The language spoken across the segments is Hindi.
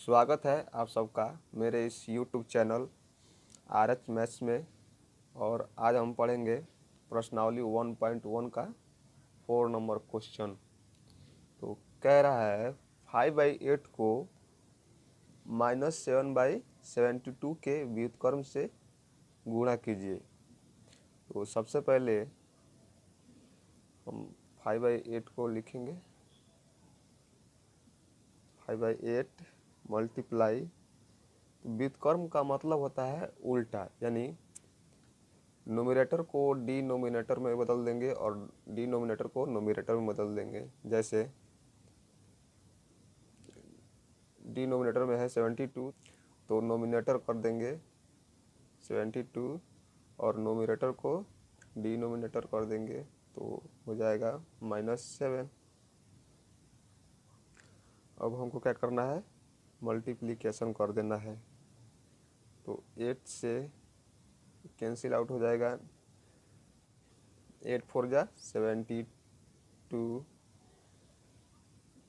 स्वागत है आप सबका मेरे इस YouTube चैनल RH मैथ्स में। और आज हम पढ़ेंगे प्रश्नावली 1.1 का 4 नंबर क्वेश्चन। तो कह रहा है 5/8 को -7/72 के व्युत्क्रम से गुणा कीजिए। तो सबसे पहले हम 5/8 को लिखेंगे। 5/8 मल्टीप्लाई, व्युत्क्रम का मतलब होता है उल्टा, यानी नोमिनेटर को डिनोमिनेटर में बदल देंगे और डिनोमिनेटर को नोमिनेटर में बदल देंगे। जैसे डिनोमिनेटर में है 72, तो नोमिनेटर कर देंगे 72 और नोमिनेटर को डिनोमिनेटर कर देंगे, तो हो जाएगा -7। अब हमको क्या करना है, मल्टीप्लिकेशन कर देना है। तो 8 से कैंसिल आउट हो जाएगा, 8 4 जा 72,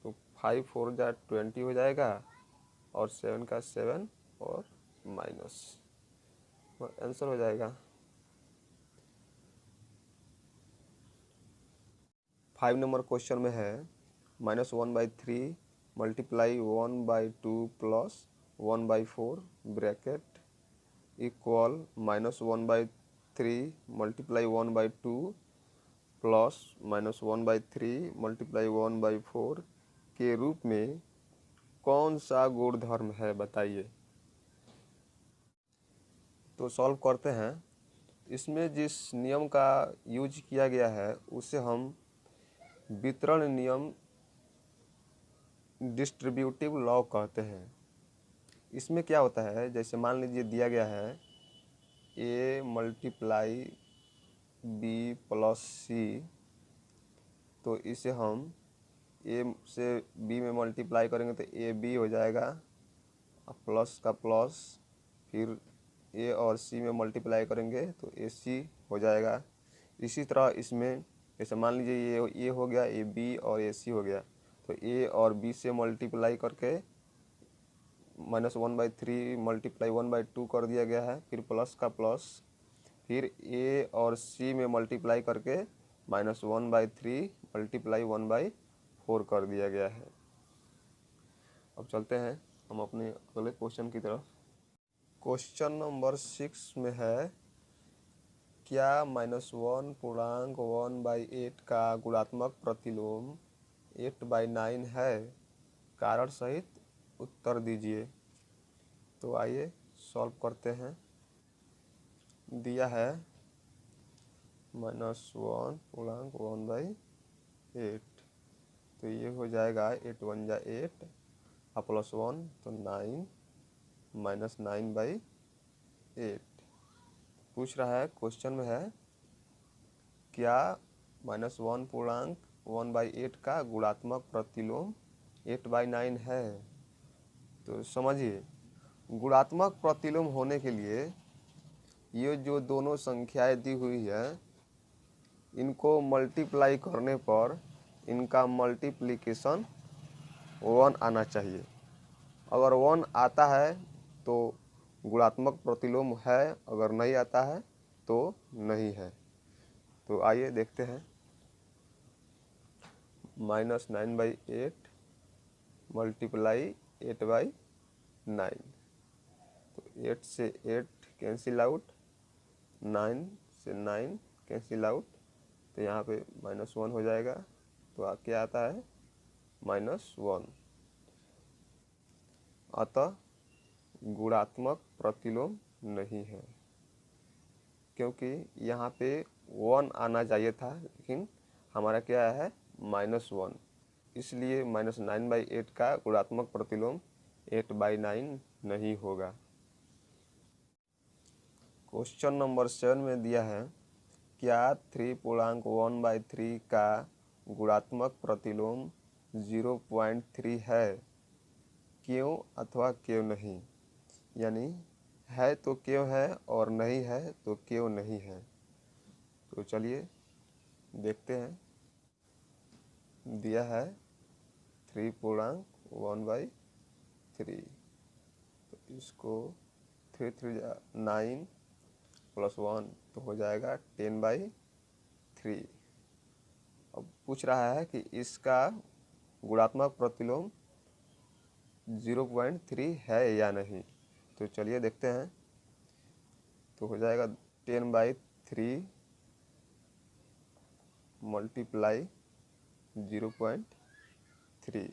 तो 5 4 जा 20 हो जाएगा और 7 का 7 और माइनस, और आंसर हो जाएगा 5 नंबर क्वेश्चन में है -1/3 multiply 1/2 plus 1/4 bracket equal -1/3 multiply 1/2 plus -1/3 multiply 1/4 के रूप में कौन सा गुणधर्म है, बताइए। तो सॉल्व करते हैं। इसमें जिस नियम का यूज किया गया है उसे हम वितरण नियम, डिस्ट्रीब्यूटिव लॉ कहते हैं। इसमें क्या होता है, जैसे मान लीजिए दिया गया है a मल्टीप्लाई b प्लस सी, तो इसे हम a से b में मल्टीप्लाई करेंगे तो ab हो जाएगा, प्लस का प्लस, फिर a और c में मल्टीप्लाई करेंगे तो ac हो जाएगा। इसी तरह इसमें जैसे मान लीजिए ये हो गया, ab और ac हो गया, तो a और b से मल्टीप्लाई करके -1/3 मल्टीप्लाई 1/2 कर दिया गया है, फिर प्लस का प्लस, फिर a और c में मल्टीप्लाई करके -1/3 मल्टीप्लाई 1/4 कर दिया गया है। अब चलते हैं हम अपने अगले क्वेश्चन की तरफ। क्वेश्चन नंबर 6 में है, क्या -1 पूर्णांक 1/8 का गुणात्मक प्रतिलोम 8/9 है? कारण सहित उत्तर दीजिए। तो आइए सॉल्व करते हैं। दिया है -1 पूर्णांक 1/8, तो ये हो जाएगा 8 1 जा 8 और +1 तो 9 -9/8। पूछ रहा है, क्वेश्चन में है क्या -1 पूर्णांक 1/8 का गुणात्मक प्रतिलोम 8/9 है। तो समझिए, गुणात्मक प्रतिलोम होने के लिए ये जो दोनों संख्याएं दी हुई है इनको मल्टीप्लाई करने पर इनका मल्टीप्लिकेशन 1 आना चाहिए। अगर 1 आता है तो गुणात्मक प्रतिलोम है, अगर नहीं आता है तो नहीं है। तो आइए देखते हैं। -9/8 मल्टीप्लाई 8/9, तो 8 से 8 कैंसिल आउट, 9 से 9 कैंसिल आउट, तो यहाँ पे -1 हो जाएगा। तो क्या आता है, -1। अतः गुणात्मक प्रतिलोम नहीं है, क्योंकि यहाँ पे 1 आना चाहिए था लेकिन हमारा क्या है, -1। इसलिए -9/8 का गुणात्मक प्रतिलोम 8/9 नहीं होगा। क्वेश्चन नंबर 7 में दिया है, क्या 3 पूर्णांक 1/3 का गुणात्मक प्रतिलोम 0.3 है? क्यों अथवा क्यों नहीं, यानी है तो क्यों है और नहीं है तो क्यों नहीं है। तो चलिए देखते हैं। दिया है 3 पूर्णांक 1/3, इसको 3 3 9 प्लस 1 तो हो जाएगा 10/3। अब पूछ रहा है कि इसका गुणात्मक प्रतिलोम 0.3 है या नहीं। तो चलिए देखते हैं। तो हो जाएगा 10/3 मल्टीप्लाई 0.3,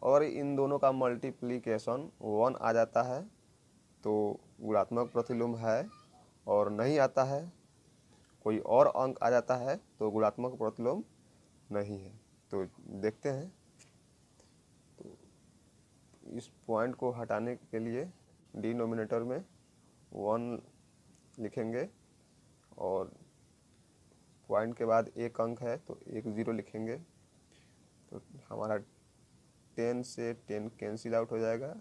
और इन दोनों का मल्टीप्लिकेशन 1 आ जाता है तो गुणात्मक प्रतिलोम है, और नहीं आता है, कोई और अंक आ जाता है तो गुणात्मक प्रतिलोम नहीं है। तो देखते हैं। तो इस पॉइंट को हटाने के लिए डिनोमिनेटर में 1 लिखेंगे, और पॉइंट के बाद एक अंक है तो एक 0 लिखेंगे। तो हमारा 10 से 10 कैंसिल आउट हो जाएगा,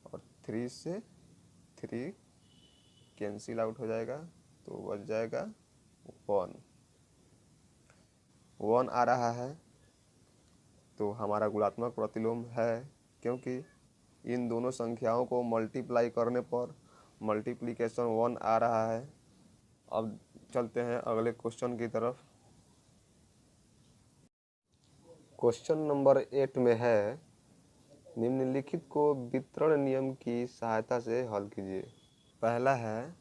और 3 से 3 कैंसिल आउट हो जाएगा, तो बच जाएगा 1। 1 आ रहा है तो हमारा गुणात्मक प्रतिलोम है, क्योंकि इन दोनों संख्याओं को मल्टीप्लाई करने पर मल्टीप्लिकेशन 1 आ रहा है। अब चलते हैं अगले क्वेश्चन की तरफ। क्वेश्चन नंबर 8 में है, निम्नलिखित को वितरण नियम की सहायता से हल कीजिए। पहला है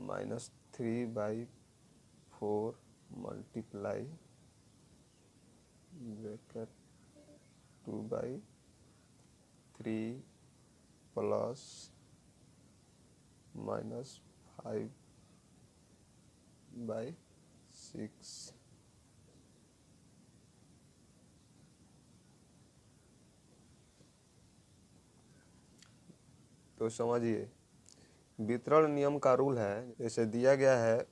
-3/4 मल्टीप्लाई ब्रैकेट 2/3 प्लस -5/6। तो समझिए, वितरण नियम का रूल है, जैसे दिया गया है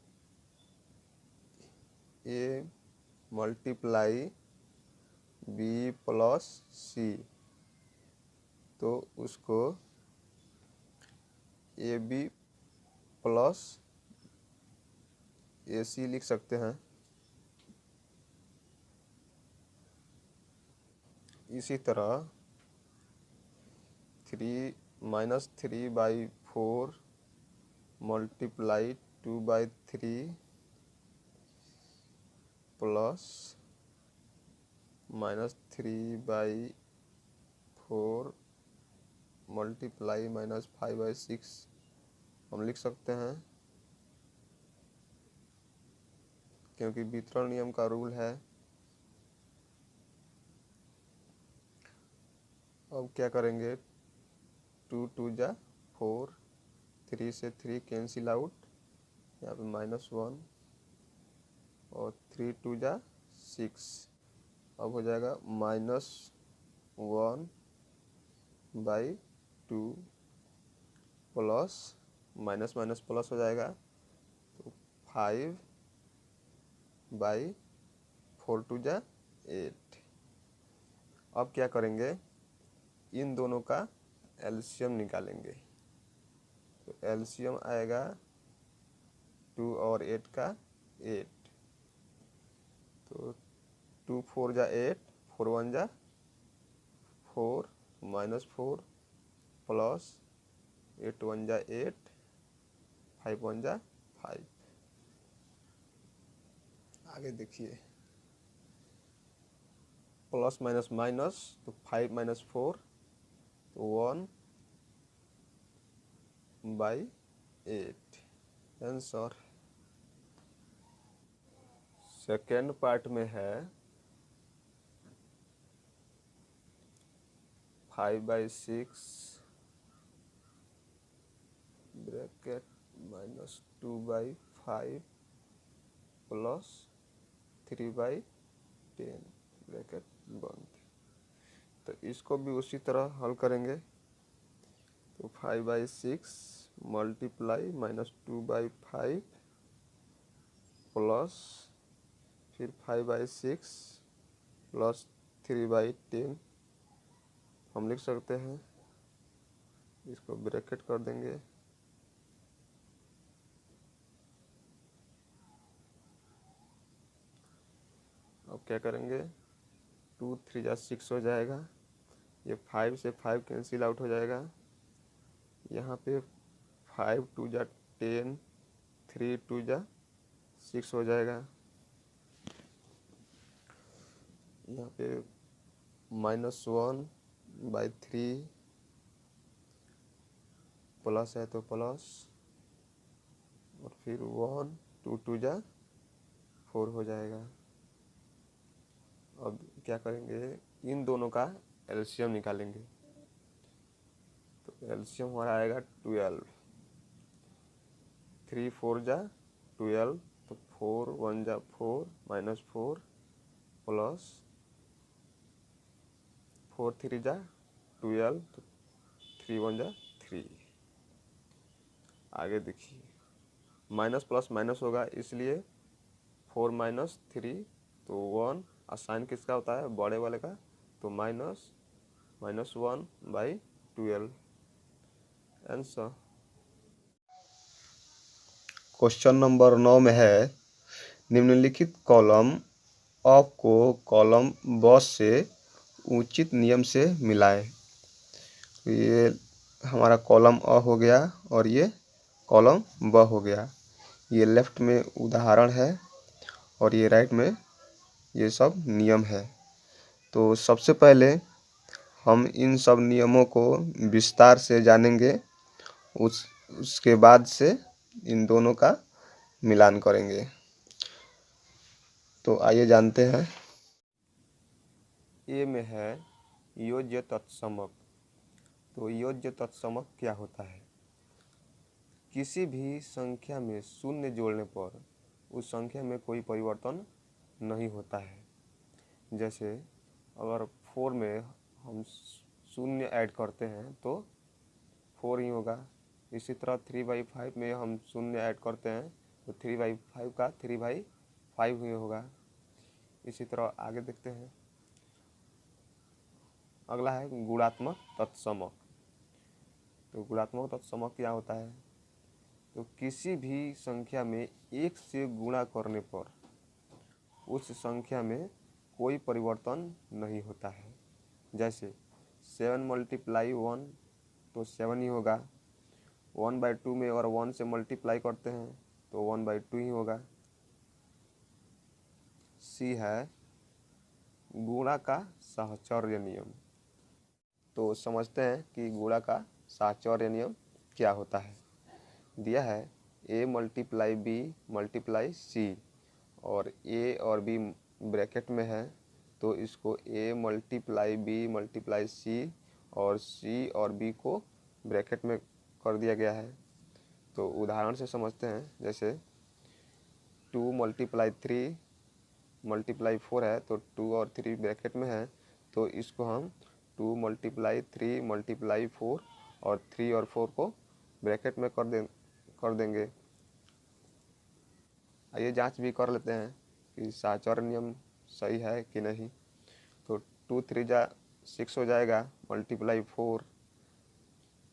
a multiply b plus c, तो उसको ab प्लस ac लिख सकते हैं। इसी तरह -3/4 मल्टीप्लाई 2/3 प्लस -3/4 मल्टीप्लाई -5/6 हम लिख सकते हैं, क्योंकि वितरण नियम का रूल है। अब क्या करेंगे, 2 2 जा 4, 3 से 3 कैंसिल आउट, यहाँ पे -1, और 3 2 जा 6। अब हो जाएगा -1/2 प्लस माइनस माइनस प्लस हो जाएगा, तो 5/4 2 जा 8। अब क्या करेंगे, इन दोनों का एलसीएम निकालेंगे। तो एलसीएम आएगा 2 और 8 का 8, तो 2 4 जा 8, 4 1 जा 4, -4 प्लस 8 1 जा 8, 5 1 जा 5। आगे देखिए, प्लस माइनस माइनस, तो 5 - 4 तो 1/8 आंसर। सेकेंड पार्ट में है 5/6 ब्रैकेट -2/5 प्लस 3/10 ब्रैकेट बंद। तो इसको भी उसी तरह हल करेंगे। तो 5/6 मल्टीप्लाई -2/5 प्लस फिर 5/6 प्लस 3/10 हम लिख सकते हैं। इसको ब्रैकेट कर देंगे। अब क्या करेंगे, 2 3 जा 6 हो जाएगा, ये 5 से 5 कैंसिल आउट हो जाएगा। यहाँ पे 5 2 जा 10, 3 2 जा 6 हो जाएगा। यहाँ पे -1/3 प्लस है तो प्लस, और फिर 1 2 2 जा 4 हो जाएगा। अब क्या करेंगे, इन दोनों का एलसीएम निकालेंगे। तो एलसीएम हमारा आएगा 12, 3 4 जा 12, तो 4 1 जा 4 -4 प्लस 4 3 जा 12, तो 3 1 जा 3। आगे देखिए, माइनस प्लस माइनस होगा, इसलिए 4 - 3 तो 1, और साइन किसका होता है, बड़े वाले का, तो -1/12 आंसर। क्वेश्चन नंबर 9 में है, निम्नलिखित कॉलम अ को कॉलम ब से उचित नियम से मिलाएं। तो ये हमारा कॉलम अ हो गया और ये कॉलम ब हो गया। ये लेफ्ट में उदाहरण है और ये राइट में ये सब नियम है। तो सबसे पहले हम इन सब नियमों को विस्तार से जानेंगे, उसके बाद से इन दोनों का मिलान करेंगे। तो आइए जानते हैं। ए में है योज्य तत्समक। तो योज्य तत्समक क्या होता है? किसी भी संख्या में शून्य जोड़ने पर उस संख्या में कोई परिवर्तन नहीं होता है। जैसे अगर 4 में हम शून्य ऐड करते हैं तो 4 ही होगा। इसी तरह 3/5 में हम शून्य ऐड करते हैं तो 3/5 का 3/5 ही होगा। इसी तरह आगे देखते हैं। अगला है गुणात्मक तत्समक। तो गुणात्मक तत्समक क्या होता है? तो किसी भी संख्या में 1 से गुणा करने पर उस संख्या में कोई परिवर्तन नहीं होता है। जैसे 7 × 1 तो 7 ही होगा। 1/2 में अगर 1 से मल्टीप्लाई करते हैं तो 1/2 ही होगा। सी है गुणा का साहचर्य नियम। तो समझते हैं कि गुणा का साहचर्य नियम क्या होता है। दिया है a × b × c, और a और b ब्रैकेट में है तो इसको a × b × c और c और b को ब्रैकेट में कर दिया गया है। तो उदाहरण से समझते हैं। जैसे 2 × 3 × 4 है तो 2 और 3 ब्रैकेट में है तो इसको हम 2 × 3 × 4 और 3 और 4 को ब्रैकेट में कर देंगे। आइए जांच भी कर लेते हैं कि साहचर्य नियम सही है कि नहीं। तो 2 3 जा 6 हो जाएगा, × 4,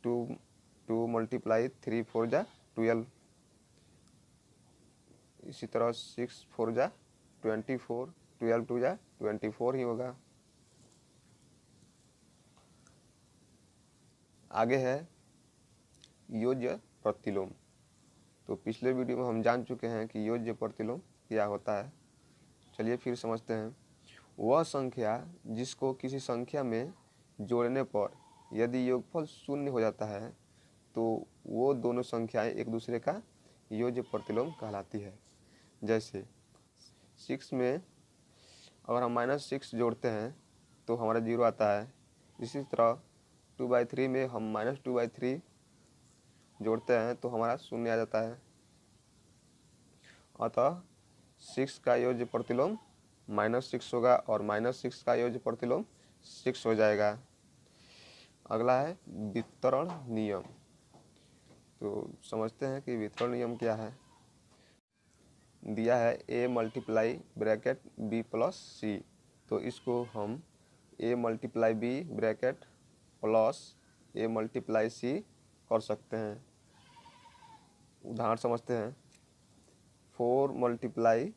2 × 3 4 जा 12। इसी तरह 6 4 जा 24, 12 2 जा 24 ही होगा। आगे है योज्य प्रतिलोम। तो पिछले वीडियो में हम जान चुके हैं कि योज्य प्रतिलोम क्या होता है। चलिए फिर समझते हैं। वह संख्या जिसको किसी संख्या में जोड़ने पर यदि योगफल शून्य हो जाता है तो वो दोनों संख्याएं एक दूसरे का योज्य प्रतिलोम कहलाती है। जैसे 6 में अगर हम -6 जोड़ते हैं तो हमारा 0 आता है। इसी तरह 2/3 में हम -2/3 जोड़ते हैं तो हमारा शून्य आ जाता है। अतः 6 का योज्य प्रतिलोम -6 होगा और -6 का योज्य प्रतिलोम 6 हो जाएगा। अगला है वितरण नियम। तो समझते हैं कि वितरण नियम क्या है। दिया है a × ब्रैकेट b + c, तो इसको हम a × b bracket plus a × c कर सकते हैं। उदाहरण समझते हैं। 4 ×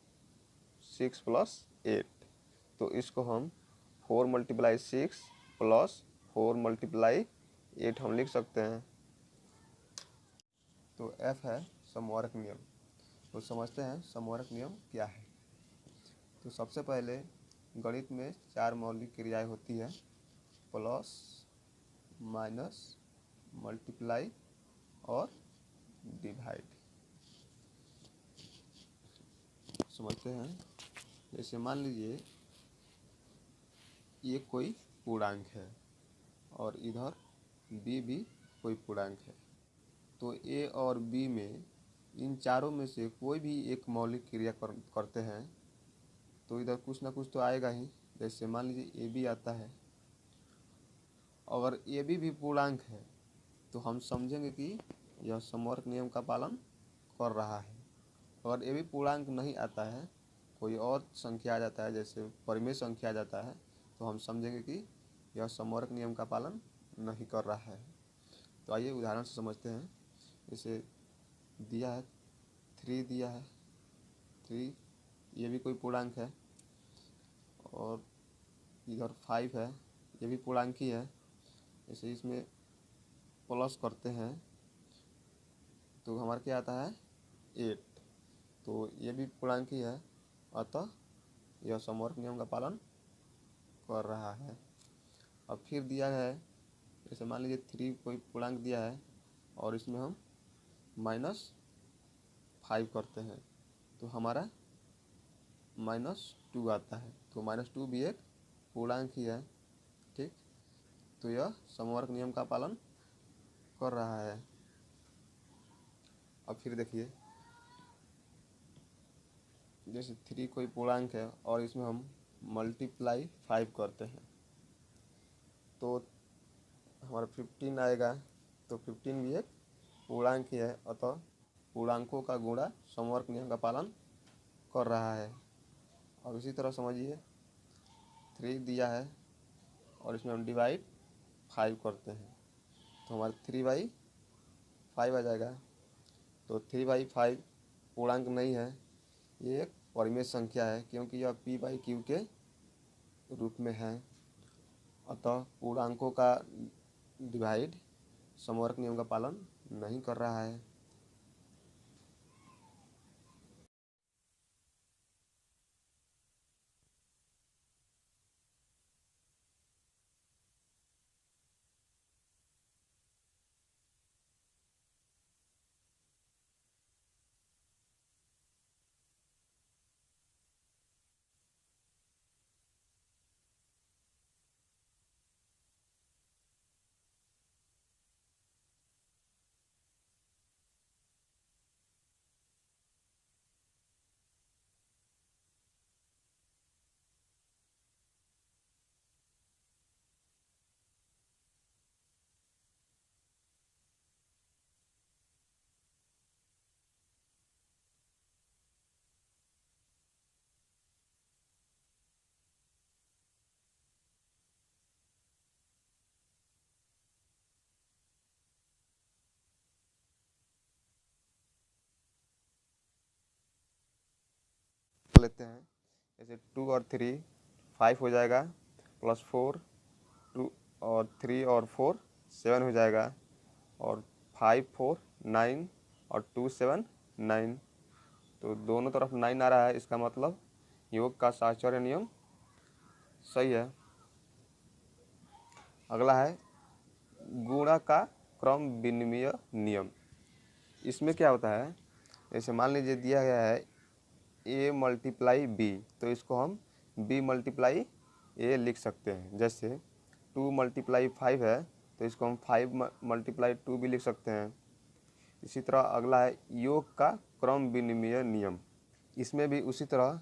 6 + 8, तो इसको हम 4 × 6 + 4 मल्टीप्लाई 8 हम लिख सकते हैं। तो F है समवर्ग नियम। तो समझते हैं समवर्ग नियम क्या है। तो सबसे पहले गणित में 4 मौलिक क्रियाएं होती है, प्लस, माइनस, मल्टीप्लाई और डिवाइड। समझते हैं। जैसे मान लीजिए ये कोई पूर्णांक है और इधर b भी कोई पूर्णांक है। तो a और b में इन चारों में से कोई भी एक मौलिक क्रिया करते हैं तो इधर कुछ ना कुछ तो आएगा ही। जैसे मान लीजिए a b आता है, अगर a b भी पूर्णांक है तो हम समझेंगे कि यह समवर्ग नियम का पालन कर रहा है। अगर a b पूर्णांक नहीं आता है, कोई और संख्या आ जाता है, जैसे परिमेय संख्या आ जाता है, तो हम समझेंगे कि यह समवर्ग नियम का पालन नहीं कर रहा है। तो आइए उदाहरण से समझते हैं। जैसे दिया है 3, दिया है 3, ये भी कोई पूर्णांक है, और इधर 5 है, ये भी पूर्णांक ही है। जैसे इसमें प्लस करते हैं तो हमारा क्या आता है 8, तो ये भी पूर्णांक ही है, अतः यह समवर्ग नियम का पालन कर रहा है। अब फिर दिया है, जैसे मान लीजिए 3 कोई पूर्णांक दिया है और इसमें हम -5 करते हैं तो हमारा -2 आता है। तो -2 भी एक पूर्णांक ही है, ठीक। तो यह समवर्ग नियम का पालन कर रहा है। अब फिर देखिए, जैसे 3 कोई पूर्णांक है और इसमें हम मल्टीप्लाई 5 करते हैं तो हमारा 15 आएगा। तो 15 भी एक पूर्णांक ही है, अतः पूर्णांकों का गुणा समवर्ग नियम का पालन कर रहा है। अब इसी तरह समझिए 3 दिया है और इसमें हम डिवाइड 5 करते हैं तो हमारा 3/5 आ जाएगा। तो 3/5 पूर्णांक नहीं है, ये एक परिमेय संख्या है, क्योंकि यह p/q के रूप में है। अतः पूर्णांकों का डिवाइड समवर्ग नियम का पालन नहीं कर रहा है। लेते हैं, जैसे 2 और 3 5 हो जाएगा, +4 2 और 3 और 4 7 हो जाएगा, और 5 4 9 और 2 7 9। तो दोनों तरफ 9 आ रहा है, इसका मतलब योग का साहचर्य नियम सही है। अगला है गुणा का क्रम विनिमय नियम। इसमें क्या होता है, जैसे मान लीजिए दिया गया है a मल्टीप्लाई b, तो इसको हम b मल्टीप्लाई a लिख सकते हैं। जैसे 2 मल्टीप्लाई 5 है तो इसको हम 5 मल्टीप्लाई 2 भी लिख सकते हैं। इसी तरह अगला है योग का क्रम विनिमय नियम। इसमें भी उसी तरह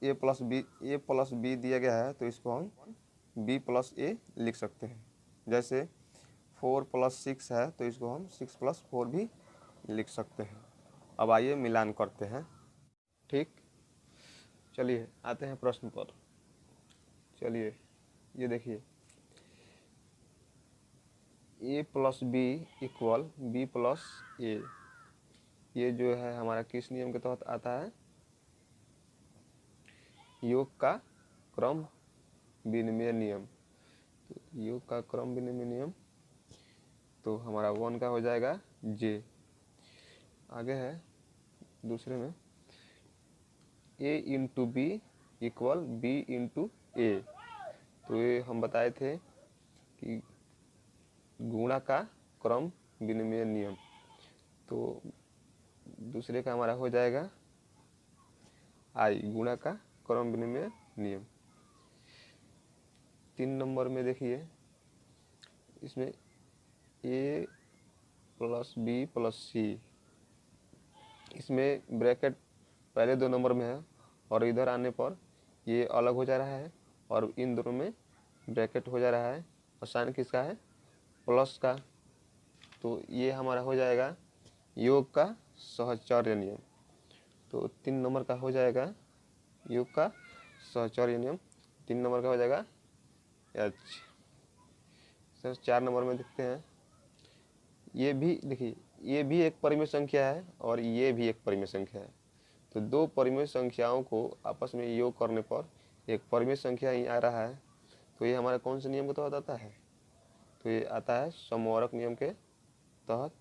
a प्लस b दिया गया है तो इसको हम b प्लस a लिख सकते हैं। जैसे 4 + 6 है तो इसको हम 6 + 4 भी लिख सकते हैं। अब आइए मिलान करते हैं, ठीक। चलिए आते हैं प्रश्न पर। चलिए ये देखिए, a + b = b + a, ये जो है हमारा किस नियम के तहत आता है, योग का क्रम विनिमय नियम। योग का क्रम विनिमय नियम, तो हमारा 1 का हो जाएगा जे। आगे है दूसरे में, a into B equal B into A. तो ये हम बताए थे कि गुणा का क्रम विनिमय नियम। तो दूसरे का हमारा हो जाएगा आई, गुणा का क्रम विनिमय नियम। 3 नंबर में देखिए, इसमें a प्लस बी प्लस सी, इसमें ब्रैकेट पहले 2 नंबर में है और इधर आने पर ये अलग हो जा रहा है और इन दोनों में ब्रैकेट हो जा रहा है और साइन किसका है, प्लस का। तो ये हमारा हो जाएगा योग का सहचर्य नियम। तो 3 नंबर का हो जाएगा योग का सहचर्य नियम, 3 नंबर का हो जाएगा एच। सर 4 नंबर में देखते हैं, ये भी देखिए, ये भी एक परिमेय संख्या है और ये भी एक परिमेय संख्या है। तो 2 परिमेय संख्याओं को आपस में योग करने पर एक परिमेय संख्या ही आ रहा है। तो ये हमारे कौन से नियम के तहत आता है, तो ये आता है समवर्ग नियम के तहत।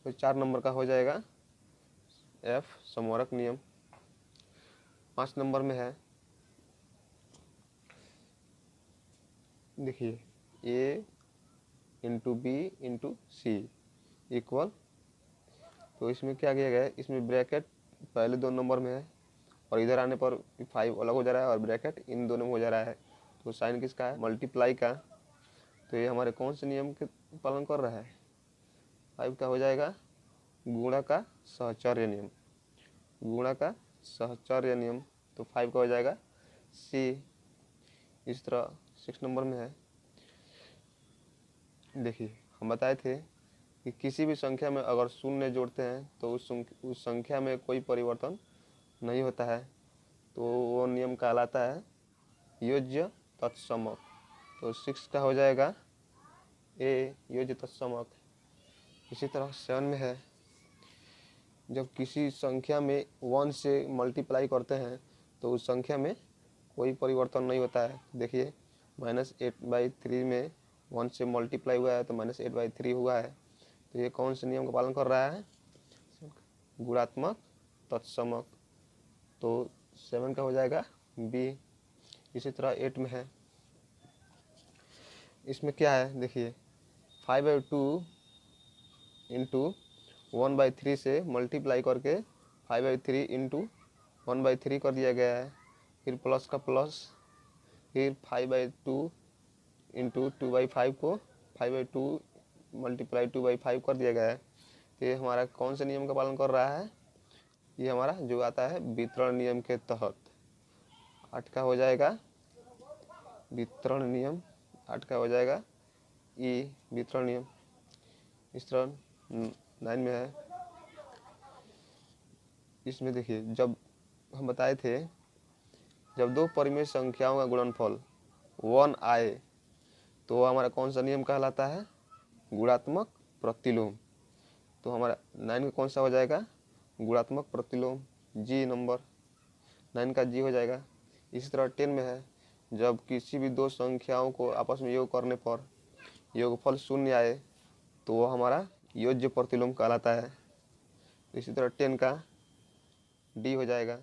तो 4 नंबर का हो जाएगा एफ, समवर्ग नियम। 5 नंबर में है, देखिए ए इंटू बी इंटू सी इक्वल, तो इसमें क्या किया गया है, इसमें ब्रैकेट पहले 2 नंबर में है और इधर आने पर 5 अलग हो जा रहा है और ब्रैकेट इन दोनों में हो जा रहा है। तो साइन किसका है, मल्टीप्लाई का। तो ये हमारे कौन से नियम के पालन कर रहा है, 5 का हो जाएगा गुणा का सहचर्य नियम, गुणा का सहचर्य नियम। तो 5 का हो जाएगा सी। इस तरह 6 नंबर में है, देखिए हम बताए थे कि किसी भी संख्या में अगर शून्य जोड़ते हैं तो उस संख्या में कोई परिवर्तन नहीं होता है, तो वो नियम कहलाता है योज्य तत्समक। तो 6 का हो जाएगा ए, योज्य तत्समक। इसी तरह 7 में है, जब किसी संख्या में 1 से मल्टीप्लाई करते हैं तो उस संख्या में कोई परिवर्तन नहीं होता है। देखिए -8/3 में 1 से मल्टीप्लाई हुआ है तो -8/3 हुआ है। तो ये कौन से नियम का पालन कर रहा है, गुणात्मक तत्समक। तो 7 का हो जाएगा बी। इसी तरह 8 में है, इसमें क्या है, देखिए 5/2 इंटू 1/3 से मल्टीप्लाई करके 5/3 इंटू 1/3 कर दिया गया है। फिर प्लस का प्लस, फिर 5/2 इंटू 2/5 को 5/2 मल्टीप्लाई 2/5 कर दिया गया है। तो ये हमारा कौन से नियम का पालन कर रहा है, ये हमारा जो आता है वितरण नियम के तहत। 8 का हो जाएगा वितरण नियम, 8 का हो जाएगा ई, वितरण नियम। इस तरह 9 में है, इसमें देखिए जब हम बताए थे, जब 2 परिमेय संख्याओं का गुणनफल 1 आए तो वो हमारा कौन सा नियम कहलाता है, गुणात्मक प्रतिलोम। तो हमारा 9 का कौन सा हो जाएगा, गुणात्मक प्रतिलोम, जी नंबर, 9 का जी हो जाएगा। इसी तरह 10 में है, जब किसी भी 2 संख्याओं को आपस में योग करने पर योगफल 0 आए तो वो हमारा योज्य प्रतिलोम कहलाता है। इसी तरह 10 का डी हो जाएगा।